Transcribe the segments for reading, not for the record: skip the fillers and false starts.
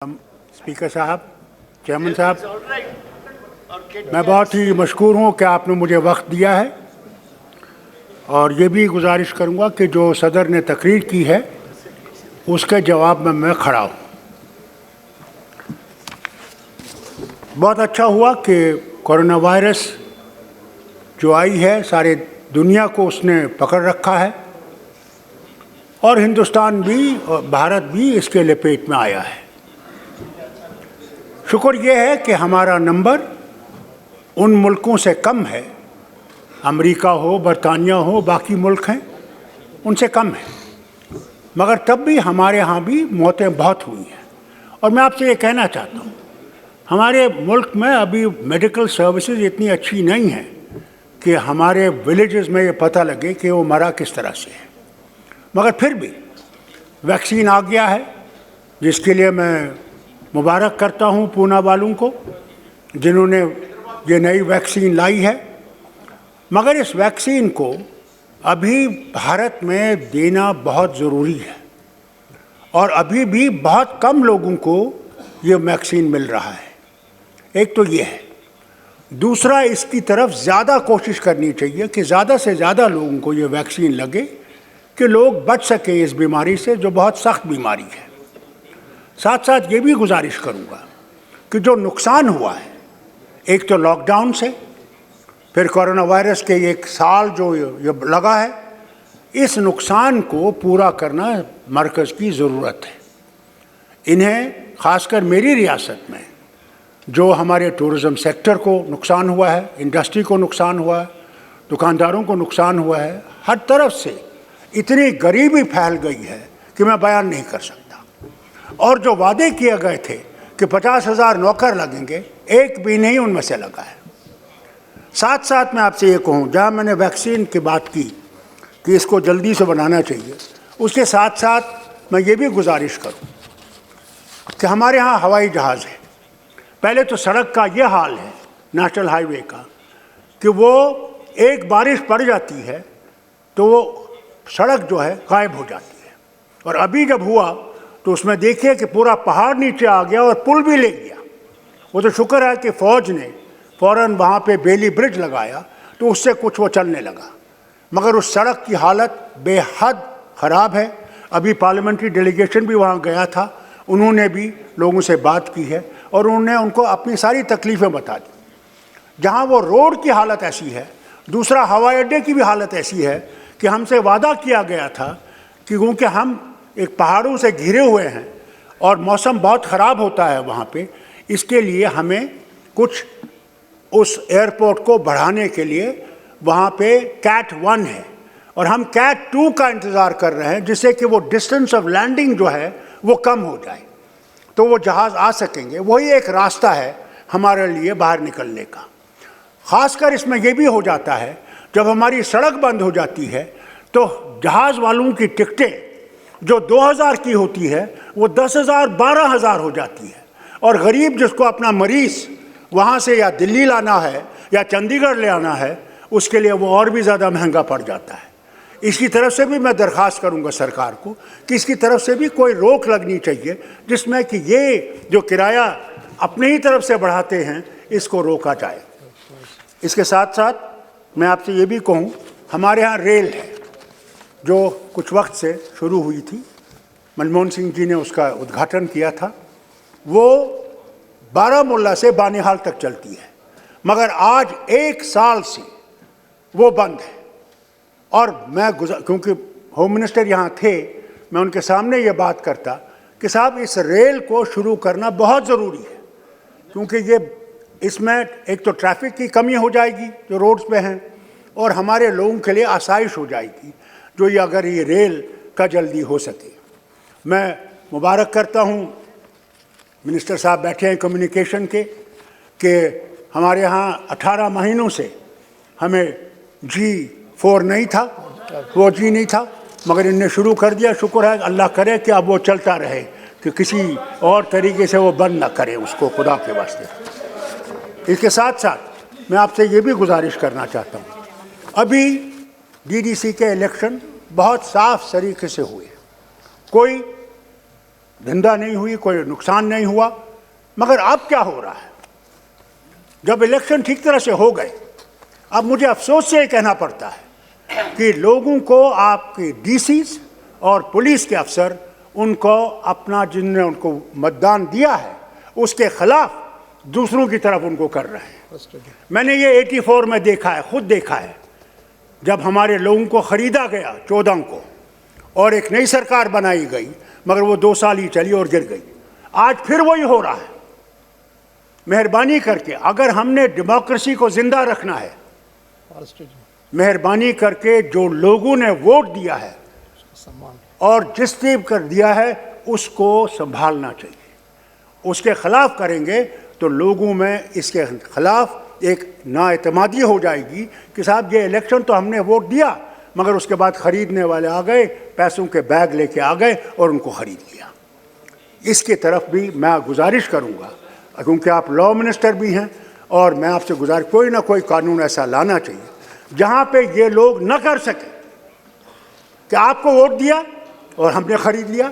Speaker साहब, chairman साहब, मैं बहुत ही मशकूर हूँ कि आपने मुझे वक्त दिया है और ये भी गुजारिश करूँगा कि जो सदर ने तकरीर की है उसके जवाब में मैं खड़ा हूँ। बहुत अच्छा हुआ कि कोरोना वायरस जो आई है सारे दुनिया को उसने पकड़ रखा है और हिंदुस्तान भी और भारत भी इसके लपेट में आया है। शुक्र यह है कि हमारा नंबर उन मुल्कों से कम है, अमेरिका हो, बरतानिया हो, बाकी मुल्क हैं उनसे कम है, मगर तब भी हमारे यहाँ भी मौतें बहुत हुई हैं। और मैं आपसे ये कहना चाहता हूँ, हमारे मुल्क में अभी मेडिकल सर्विसेज इतनी अच्छी नहीं हैं कि हमारे विलेजेस में ये पता लगे कि वो मरा किस तरह से है, मगर फिर भी वैक्सीन आ गया है, जिसके लिए मैं मुबारक करता हूँ पूना वालों को जिन्होंने ये नई वैक्सीन लाई है। मगर इस वैक्सीन को अभी भारत में देना बहुत ज़रूरी है और अभी भी बहुत कम लोगों को ये वैक्सीन मिल रहा है। एक तो ये है, दूसरा इसकी तरफ ज़्यादा कोशिश करनी चाहिए कि ज़्यादा से ज़्यादा लोगों को ये वैक्सीन लगे कि लोग बच सके इस बीमारी से जो बहुत सख्त बीमारी है। साथ साथ ये भी गुजारिश करूँगा कि जो नुकसान हुआ है, एक तो लॉकडाउन से, फिर कोरोना वायरस के एक साल जो ये लगा है, इस नुकसान को पूरा करना मरकज़ की ज़रूरत है। इन्हें ख़ासकर मेरी रियासत में जो हमारे टूरिज़म सेक्टर को नुकसान हुआ है, इंडस्ट्री को नुकसान हुआ है, दुकानदारों को नुकसान हुआ है, हर तरफ से इतनी गरीबी फैल गई है कि मैं बयान नहीं कर सकता। और जो वादे किए गए थे कि 50,000 नौकर लगेंगे, एक भी नहीं उनमें से लगा है। साथ साथ मैं आपसे ये कहूँ, जहाँ मैंने वैक्सीन की बात की कि इसको जल्दी से बनाना चाहिए, उसके साथ साथ मैं ये भी गुजारिश करूँ कि हमारे यहाँ हवाई जहाज़ है। पहले तो सड़क का ये हाल है नेशनल हाईवे का कि वो एक बारिश पड़ जाती है तो वो सड़क जो है गायब हो जाती है, और अभी जब हुआ तो उसमें देखिए कि पूरा पहाड़ नीचे आ गया और पुल भी ले गया। वो तो शुक्र है कि फ़ौज ने फ़ौरन वहाँ पे बेली ब्रिज लगाया तो उससे कुछ वो चलने लगा, मगर उस सड़क की हालत बेहद ख़राब है। अभी पार्लियामेंट्री डेलीगेशन भी वहाँ गया था, उन्होंने भी लोगों से बात की है और उन्होंने उनको अपनी सारी तकलीफ़ें बता दी। जहाँ वो रोड की हालत ऐसी है, दूसरा हवाई अड्डे की भी हालत ऐसी है कि हमसे वादा किया गया था कि क्योंकि हम एक पहाड़ों से घिरे हुए हैं और मौसम बहुत ख़राब होता है वहाँ पे, इसके लिए हमें कुछ उस एयरपोर्ट को बढ़ाने के लिए वहाँ पे कैट 1 है और हम कैट 2 का इंतज़ार कर रहे हैं, जिससे कि वो डिस्टेंस ऑफ लैंडिंग जो है वो कम हो जाए तो वो जहाज़ आ सकेंगे। वही एक रास्ता है हमारे लिए बाहर निकलने का। ख़ासकर इसमें ये भी हो जाता है, जब हमारी सड़क बंद हो जाती है तो जहाज़ वालों की टिकटें जो 2,000 की होती है वो 10,000 12,000 हो जाती है, और गरीब जिसको अपना मरीज़ वहाँ से या दिल्ली लाना है या चंडीगढ़ ले आना है, उसके लिए वो और भी ज़्यादा महंगा पड़ जाता है। इसकी तरफ से भी मैं दरख्वास्त करूँगा सरकार को कि इसकी तरफ से भी कोई रोक लगनी चाहिए, जिसमें कि ये जो किराया अपनी ही तरफ से बढ़ाते हैं इसको रोका जाए। इसके साथ साथ मैं आपसे ये भी कहूँ, हमारे यहाँ रेल है जो कुछ वक्त से शुरू हुई थी, मनमोहन सिंह जी ने उसका उद्घाटन किया था। वो बारामूला से बानिहाल तक चलती है, मगर आज 1 साल से वो बंद है। और मैं क्योंकि होम मिनिस्टर यहाँ थे, मैं उनके सामने ये बात करता कि साहब इस रेल को शुरू करना बहुत ज़रूरी है, क्योंकि ये इसमें एक तो ट्रैफिक की कमी हो जाएगी जो रोड्स पे हैं, और हमारे लोगों के लिए आसाइश हो जाएगी जो ये अगर ये रेल का जल्दी हो सके। मैं मुबारक करता हूँ मिनिस्टर साहब बैठे हैं कम्युनिकेशन के कि हमारे यहाँ 18 महीनों से हमें G4 नहीं था, 4G नहीं था, मगर इनने शुरू कर दिया। शुक्र है, अल्लाह करे कि अब वो चलता रहे, कि किसी और तरीके से वो बंद ना करे उसको, खुदा के वास्ते। इसके साथ साथ मैं आपसे ये भी गुजारिश करना चाहता हूँ, अभी DDC के इलेक्शन बहुत साफ तरीके से हुए, कोई धंधा नहीं हुई, कोई नुकसान नहीं हुआ। मगर अब क्या हो रहा है, जब इलेक्शन ठीक तरह से हो गए, अब मुझे अफसोस से कहना पड़ता है कि लोगों को, आपके डीसीज और पुलिस के अफसर, उनको अपना, जिनने उनको मतदान दिया है उसके खिलाफ दूसरों की तरफ उनको कर रहे हैं। मैंने ये 84 में देखा है, खुद देखा है, जब हमारे लोगों को ख़रीदा गया 14 को और एक नई सरकार बनाई गई, मगर वो 2 साल ही चली और गिर गई। आज फिर वही हो रहा है। मेहरबानी करके, अगर हमने डेमोक्रेसी को जिंदा रखना है, मेहरबानी करके जो लोगों ने वोट दिया है और जिसने कर दिया है उसको संभालना चाहिए। उसके खिलाफ करेंगे तो लोगों में इसके खिलाफ एक नाएतमादी हो जाएगी कि साहब ये इलेक्शन तो हमने वोट दिया, मगर उसके बाद ख़रीदने वाले आ गए, पैसों के बैग लेके आ गए और उनको ख़रीद लिया। इसकी तरफ भी मैं गुजारिश करूँगा, क्योंकि आप लॉ मिनिस्टर भी हैं, और मैं आपसे गुजारिश, कोई ना कोई कानून ऐसा लाना चाहिए जहाँ पे ये लोग न कर सके कि आपको वोट दिया और हमने ख़रीद लिया।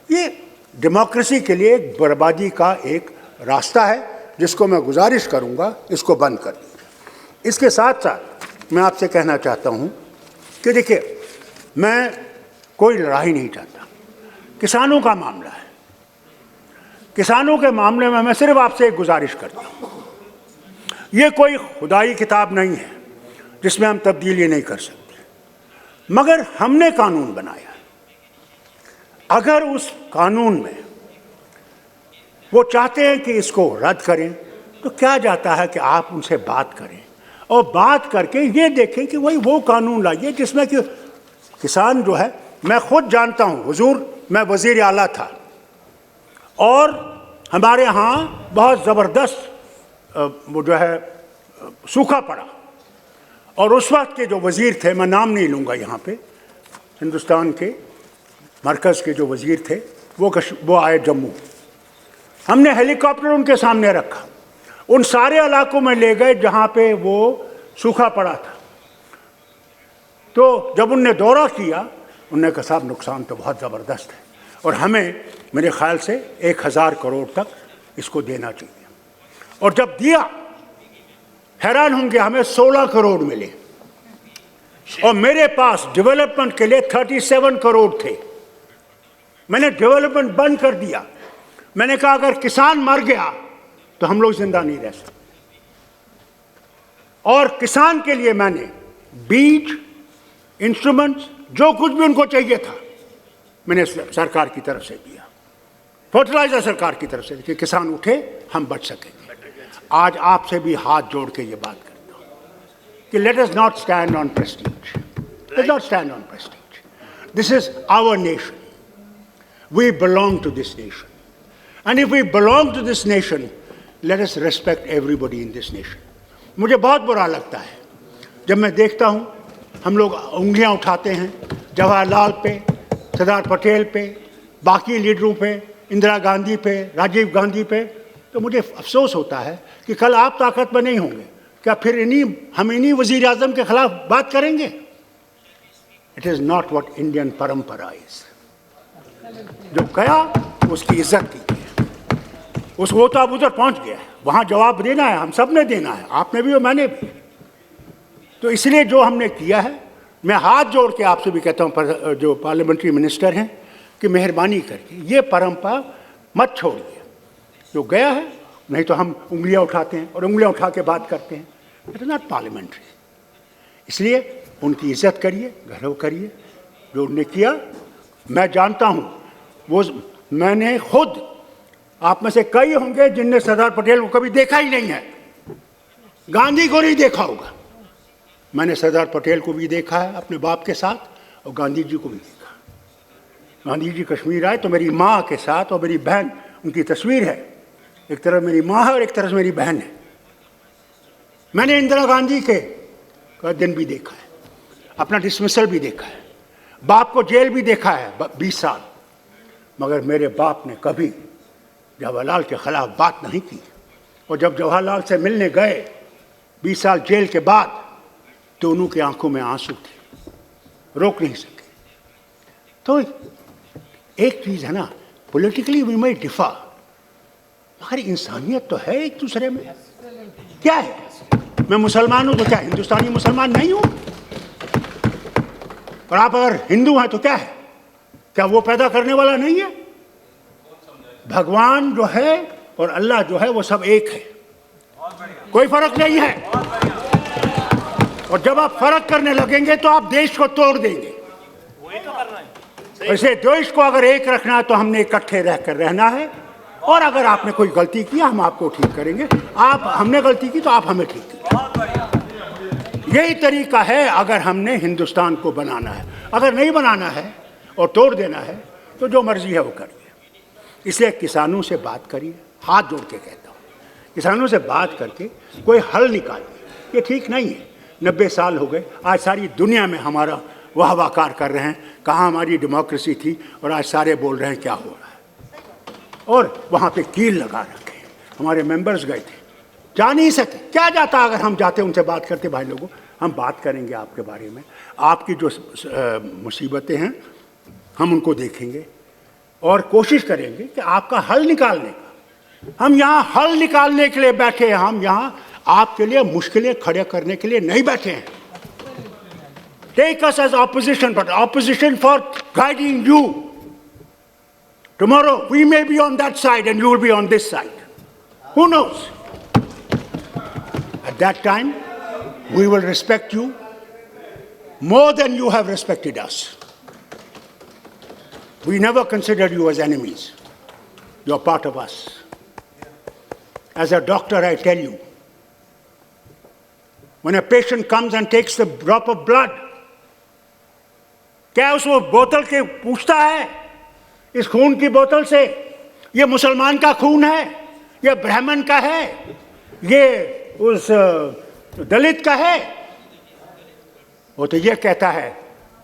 ये डेमोक्रेसी के लिए एक बर्बादी का एक रास्ता है, जिसको मैं गुजारिश करूँगा इसको बंद कर दीजिए। इसके साथ साथ मैं आपसे कहना चाहता हूँ कि देखिए, मैं कोई लड़ाई नहीं चाहता। किसानों का मामला है, किसानों के मामले में मैं सिर्फ आपसे एक गुजारिश करता हूँ, ये कोई खुदाई किताब नहीं है जिसमें हम तब्दीली नहीं कर सकते, मगर हमने कानून बनाया। अगर उस कानून में वो चाहते हैं कि इसको रद्द करें, तो क्या जाता है कि आप उनसे बात करें और बात करके ये देखें कि वही वो कानून लाइए जिसमें कि किसान जो है, मैं खुद जानता हूँ हुजूर, मैं वज़ीर आला था और हमारे यहाँ बहुत ज़बरदस्त वो जो है सूखा पड़ा, और उस वक्त के जो वज़ीर थे, मैं नाम नहीं लूँगा यहाँ पे, हिंदुस्तान के मरकज़ के जो वज़ीर थे वो आए जम्मू। हमने हेलीकॉप्टर उनके सामने रखा, उन सारे इलाकों में ले गए जहाँ पे वो सूखा पड़ा था। तो जब उनने दौरा किया, उन्होंने कहा साहब नुकसान तो बहुत ज़बरदस्त है और हमें, मेरे ख़्याल से 1000 करोड़ तक इसको देना चाहिए। और जब दिया, हैरान होंगे, हमें 16 करोड़ मिले और मेरे पास डेवलपमेंट के लिए 37 करोड़ थे। मैंने डेवलपमेंट बंद कर दिया। मैंने कहा अगर किसान मर गया तो हम लोग जिंदा नहीं रह सकते, और किसान के लिए मैंने बीज, इंस्ट्रूमेंट्स, जो कुछ भी उनको चाहिए था, मैंने सरकार की तरफ से दिया। फर्टिलाइजर सरकार की तरफ से, कि किसान उठे, हम बच सकेंगे। आज आपसे भी हाथ जोड़ के ये बात करता हूँ कि let us not stand on prestige, let not stand on prestige. This is our nation, we belong to this nation, and if we belong to this nation, let us respect everybody in this nation. मुझे बहुत बुरा लगता है जब मैं देखता हूँ हम लोग उंगलियाँ उठाते हैं जवाहरलाल पे, सरदार पटेल पे, बाकी लीडरों पे, इंदिरा गांधी पे, राजीव गांधी पे, तो मुझे अफसोस होता है कि कल आप ताकत में नहीं होंगे, क्या फिर हम इन्हीं वज़ीर आज़म के खिलाफ बात करेंगे? It is not what Indian परंपरा इज। जो गया उसकी इज्जत कीजिए, वो तो अब उधर पहुंच गया है, वहाँ जवाब देना है, हम सब ने देना है, आपने भी और मैंने भी। तो इसलिए जो हमने किया है, मैं हाथ जोड़ के आपसे भी कहता हूँ, जो पार्लियामेंट्री मिनिस्टर हैं, कि मेहरबानी करके ये परंपरा मत छोड़िए। जो गया है, नहीं तो हम उंगलियां उठाते हैं और उंगलियां उठा के बात करते हैं। It is not parliamentary. इसलिए उनकी इज्जत करिए, गौरव करिए जो उन्होंने किया। मैं जानता हूँ, वो मैंने खुद, आप में से कई होंगे जिनने सरदार पटेल को कभी देखा ही नहीं है, गांधी को नहीं देखा होगा। मैंने सरदार पटेल को भी देखा है अपने बाप के साथ, और गांधी जी को भी देखा। गांधी जी कश्मीर आए तो मेरी माँ के साथ और मेरी बहन, उनकी तस्वीर है, एक तरफ मेरी माँ है और एक तरफ मेरी बहन है। मैंने इंदिरा गांधी का दिन भी देखा है, अपना डिसमिसल भी देखा है, बाप को जेल भी देखा है 20 साल, मगर मेरे बाप ने कभी जवाहरलाल के खिलाफ बात नहीं की। और जब जवाहरलाल से मिलने गए 20 साल जेल के बाद, दोनों की आंखों में आंसू थे, रोक नहीं सके। तो एक चीज़ है ना, पॉलिटिकली वी मे डिफर, मगर इंसानियत तो है एक दूसरे में। क्या है, मैं मुसलमान हूं तो क्या हिंदुस्तानी मुसलमान नहीं हूं? और आप अगर हिंदू हैं तो क्या है, क्या वो पैदा करने वाला नहीं है? भगवान जो है और अल्लाह जो है वो सब एक है, कोई फर्क नहीं है। और जब आप फर्क करने लगेंगे तो आप देश को तोड़ देंगे। ऐसे देश को अगर एक रखना है तो हमने इकट्ठे रहकर रहना है, और अगर आपने कोई गलती किया हम आपको ठीक करेंगे, हमने गलती की तो आप हमें ठीक करेंगे। यही तरीका है अगर हमने हिंदुस्तान को बनाना है। अगर नहीं बनाना है और तोड़ देना है तो जो मर्जी है वो करिए। इसलिए किसानों से बात करिए, हाथ जोड़ के कहता हूँ, किसानों से बात करके कोई हल निकालिए। ये ठीक नहीं है, 90 साल हो गए, आज सारी दुनिया में हमारा वाहवाकार कर रहे हैं, कहाँ हमारी डेमोक्रेसी थी, और आज सारे बोल रहे हैं क्या हो रहा है। और वहाँ पे कील लगा रखे हैं। हमारे मेंबर्स गए थे, जा नहीं सके। क्या जाता अगर हम जाते, उनसे बात करते, भाई लोगों हम बात करेंगे आपके बारे में, आपकी जो मुसीबतें हैं हम उनको देखेंगे और कोशिश करेंगे कि आपका हल निकालने का। हम यहाँ हल निकालने के लिए बैठे हैं, हम यहाँ आपके लिए मुश्किलें खड़े करने के लिए नहीं बैठे हैं। Take us as opposition, but opposition for guiding you. Tomorrow we may be on that side and you will be on this side. Who knows? At that time, we will respect you more than you have respected us. We never considered you as enemies. You're part of us. As a doctor, I tell you, when a patient comes and takes the drop of blood, क्या उस वो बोतल के पूछता है, इस खून की बोतल से ये मुसलमान का खून है, ये ब्राह्मण का है, ये उस दलित का है? वो तो ये कहता है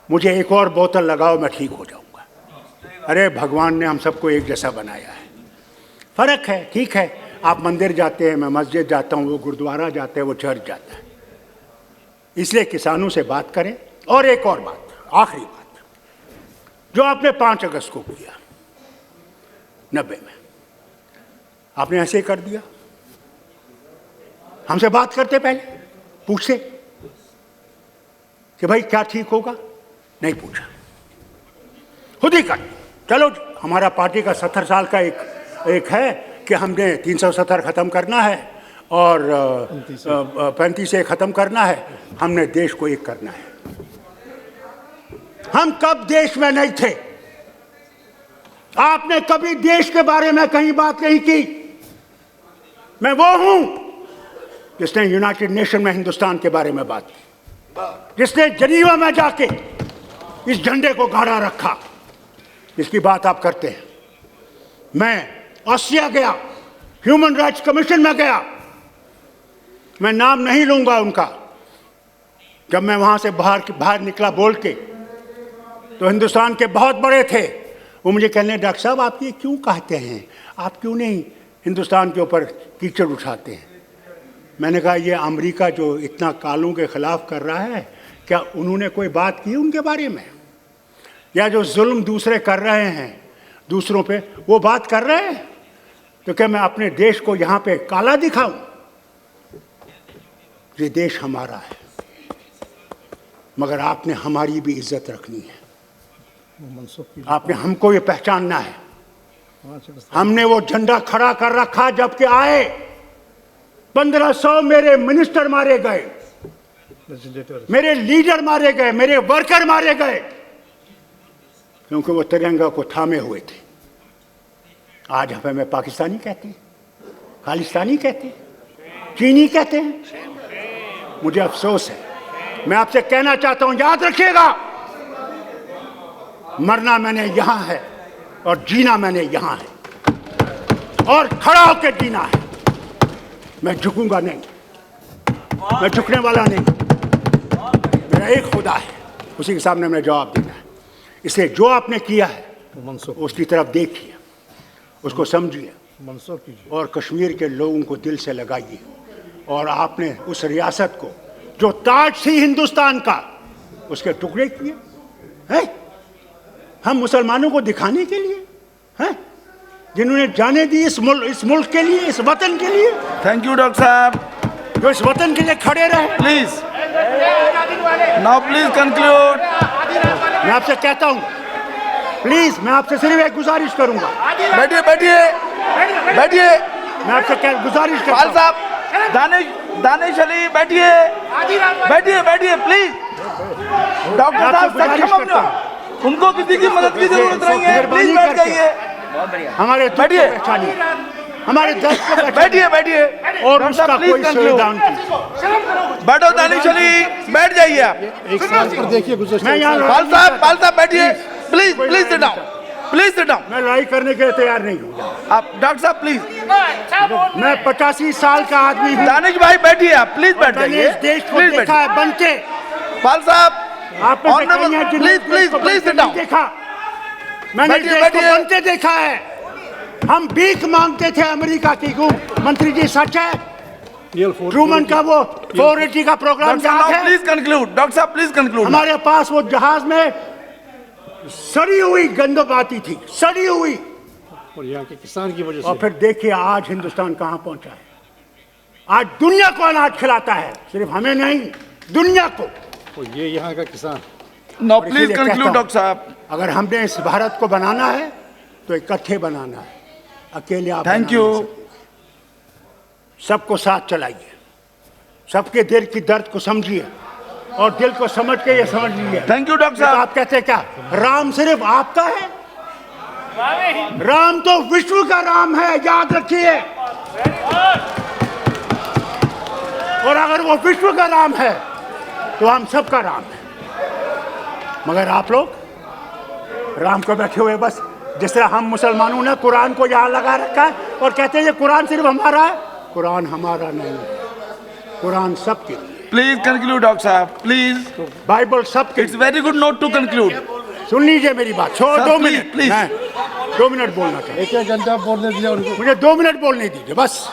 मुझे एक और बोतल लगाओ मैं ठीक हो जाऊंगा। अरे भगवान ने हम सबको एक जैसा बनाया है। फर्क है, ठीक है, आप मंदिर जाते हैं, मैं मस्जिद जाता हूँ, वो गुरुद्वारा जाते हैं, वो चर्च जाता है। इसलिए किसानों से बात करें। और एक और बात, आखिरी बात, जो आपने 5 अगस्त को किया 90 में, आपने ऐसे कर दिया। हमसे बात करते पहले, पूछते कि भाई क्या ठीक होगा, नहीं पूछा, खुद ही कर। चलो हमारा पार्टी का 70 साल का एक है कि हमने 370 खत्म करना है और 35 से खत्म करना है, हमने देश को एक करना है। हम कब देश में नहीं थे? आपने कभी देश के बारे में कहीं बात नहीं की। मैं वो हूं जिसने यूनाइटेड नेशन में हिंदुस्तान के बारे में बात की, जिसने जनीवा में जाके इस झंडे को गाड़ा रखा, इसकी बात आप करते हैं। मैं ऑस्ट्रिया गया, ह्यूमन राइट्स कमीशन में गया, मैं नाम नहीं लूंगा उनका। जब मैं वहां से बाहर निकला बोल के, तो हिंदुस्तान के बहुत बड़े थे, वो मुझे कहने, डॉक्टर साहब आप ये क्यों कहते हैं, आप क्यों नहीं हिंदुस्तान के ऊपर कीचड़ उठाते हैं? मैंने कहा ये अमेरिका जो इतना कालों के खिलाफ कर रहा है, क्या उन्होंने कोई बात की उनके बारे में? या जो जुल्म दूसरे कर रहे हैं दूसरों पे, वो बात कर रहे हैं? तो क्या मैं अपने देश को यहाँ पे काला दिखाऊं? ये देश हमारा है, मगर आपने हमारी भी इज्जत रखनी है। आपने हमको ये पहचानना है। हमने वो झंडा खड़ा कर रखा, जबकि आए 1500 मेरे मिनिस्टर मारे गए, मेरे लीडर मारे गए, मेरे वर्कर मारे गए, क्योंकि वो तिरंगा को थामे हुए थे। आज हमें पाकिस्तानी कहते हैं, खालिस्तानी कहते हैं, चीनी कहते हैं। मुझे अफसोस है। मैं आपसे कहना चाहता हूं, याद रखिएगा, मरना मैंने यहां है और जीना मैंने यहां है, और खड़ा होकर जीना है। मैं झुकूंगा नहीं, मैं झुकने वाला नहीं। मेरा एक खुदा है, उसी के सामने मैं जवाब देना है। इसलिए जो आपने किया है उसकी तरफ देखिए, उसको समझिए और कश्मीर के लोगों को दिल से लगाइए। और आपने उस रियासत को जो ताज थी हिंदुस्तान का, उसके टुकड़े किए हैं। हम मुसलमानों को दिखाने के लिए हैं, जिन्होंने जाने दी इस मुल्क के लिए, इस वतन के लिए। थैंक यू डॉक्टर साहब। जो इस वतन के लिए खड़े रहे। Please now please conclude. मैं आपसे कहता हूं, प्लीज मैं आपसे सिर्फ एक गुजारिश करूंगा। बैठिए बैठिए बैठिए। मैं आपसे गुजारिश करता पाल साहब, दानिश अली बैठिए बैठिए बैठिए प्लीज। डॉक्टर साहब सक्षम हो, उनको किसी की मदद की जरूरत नहीं है, प्लीज बैठ जाइए। हमारे बैठिए, हमारे दर्द को बैठिए बैठिए और उसका कोई संविधान की। बैठो दानिश अली, बैठ जाइए आप। देखिए पाल साहब बैठिए please, please sit down, please sit down. मैं लड़ाई करने के लिए तैयार नहीं हूँ। आप डॉक्टर साहब प्लीज। मैं 85 साल का आदमी हूँ। दानिश भाई बैठिए आप, प्लीज बैठ मैंने जाइए। इस देश को देखा है बनते। पाल साहब आपने please please please sit down. देखा, मैंने इस देश को बनते देखा है। हम भीख मांगते थे अमेरिका की। मंत्री जी सच है? ट्रूमन का वो 480 का प्रोग्राम याद है? प्लीज कंक्लूड डॉक्टर साहब, प्लीज कंक्लूड। हमारे पास वो जहाज में सड़ी हुई गंदम आती थी, सड़ी हुई, और यहाँ के किसान की वजह से। और फिर देखिए आज हिंदुस्तान कहां पहुंचा है। आज दुनिया को अनाज खिलाता है, सिर्फ हमें नहीं, दुनिया को। और ये यहाँ का किसान। नो प्लीज कंक्लूड डॉक्टर साहब। अगर हमने इस भारत को बनाना है तो इकट्ठे बनाना है, अकेले आप थैंक यू। सबको साथ चलाइए, सबके दिल की दर्द को समझिए और दिल को समझ के ये समझ लीजिए। थैंक यू डॉक्टर साहब। आप कहते क्या राम सिर्फ आपका है? राम तो विश्व का राम है, याद रखिए। और अगर वो विश्व का राम है तो हम सबका राम है। मगर आप लोग राम को बैठे हुए बस, जिस तरह हम मुसलमानों ने कुरान को यहाँ लगा रखा है और कहते हैं ये कुरान सिर्फ हमारा है। कुरान हमारा नहीं है, कुरान सबके लिए। प्लीज कंक्लूड डॉक्टर साहब, प्लीज। बाइबल सबके। It's very good note to conclude. सुन लीजिए मेरी बात। 2 मिनट प्लीज। मैं 2 मिनट बोलना चाहता हूं। 1 घंटा बोलने दिया उनको। मुझे 2 मिनट बोलने दीजिए बस।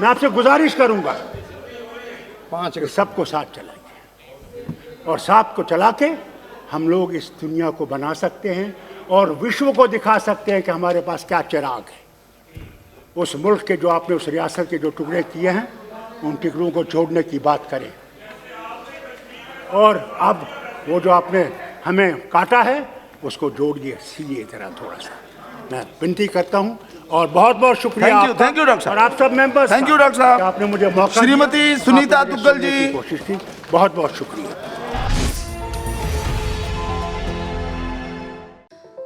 मैं आपसे गुजारिश करूंगा 5 सबको साथ चलाइए और साथ को चला के हम लोग इस दुनिया को बना सकते हैं और विश्व को दिखा सकते हैं कि हमारे पास क्या चिराग है। उस मुल्क के जो आपने उस रियासत के जो टुकड़े किए हैं, उन टुकड़ों को जोड़ने की बात करें। और अब वो जो आपने हमें काटा है उसको जोड़िए, सीइए जरा थोड़ा सा। मैं विनती करता हूं और बहुत बहुत शुक्रिया। थैंक यू डॉक्टर साहब। और आप सब मेंबर्स, थैंक यू डॉक्टर साहब। आपने मुझे मौका श्रीमती दिया, सुनीता आपने मुझे दुग्गल सुनने जी। की कोशिश की। बहुत बहुत शुक्रिया।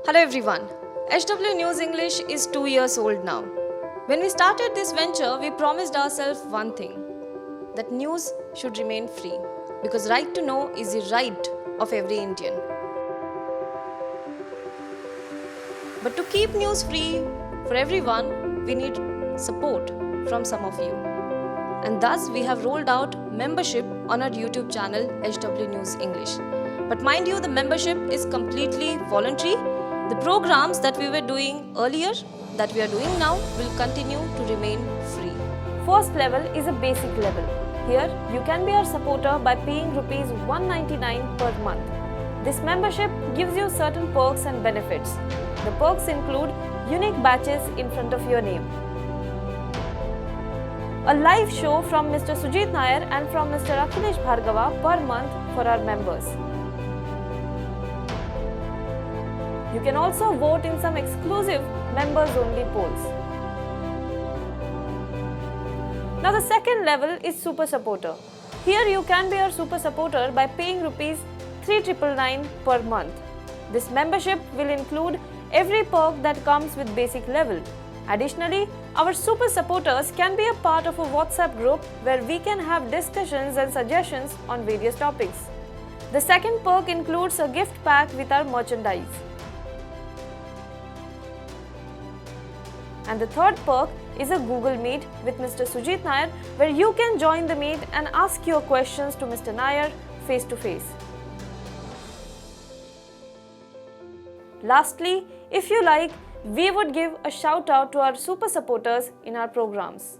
Hello everyone. HW News English is 2 years old now. When we started this venture, we promised ourselves one thing, that news should remain free, because right to know is the right of every Indian. But to keep news free for everyone, we need support from some of you. And thus we have rolled out membership on our YouTube channel HW News English. But mind you, the membership is completely voluntary. The programs that we were doing earlier, that we are doing now, will continue to remain free. First level is a basic level. Here, you can be our supporter by paying rupees 199 per month. This membership gives you certain perks and benefits. The perks include unique badges in front of your name, a live show from Mr. Sujit Nair and from Mr. Akhilesh Bhargava per month for our members. You can also vote in some exclusive members-only polls. Now the second level is Super Supporter. Here you can be our Super Supporter by paying rupees 3,999 per month. This membership will include every perk that comes with basic level. Additionally, our Super Supporters can be a part of a WhatsApp group where we can have discussions and suggestions on various topics. The second perk includes a gift pack with our merchandise. And the third perk is a Google Meet with Mr. Sujit Nair, where you can join the meet and ask your questions to Mr. Nair face to face. Lastly, if you like, we would give a shout out to our super supporters in our programs.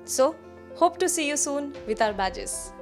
So, hope to see you soon with our badges.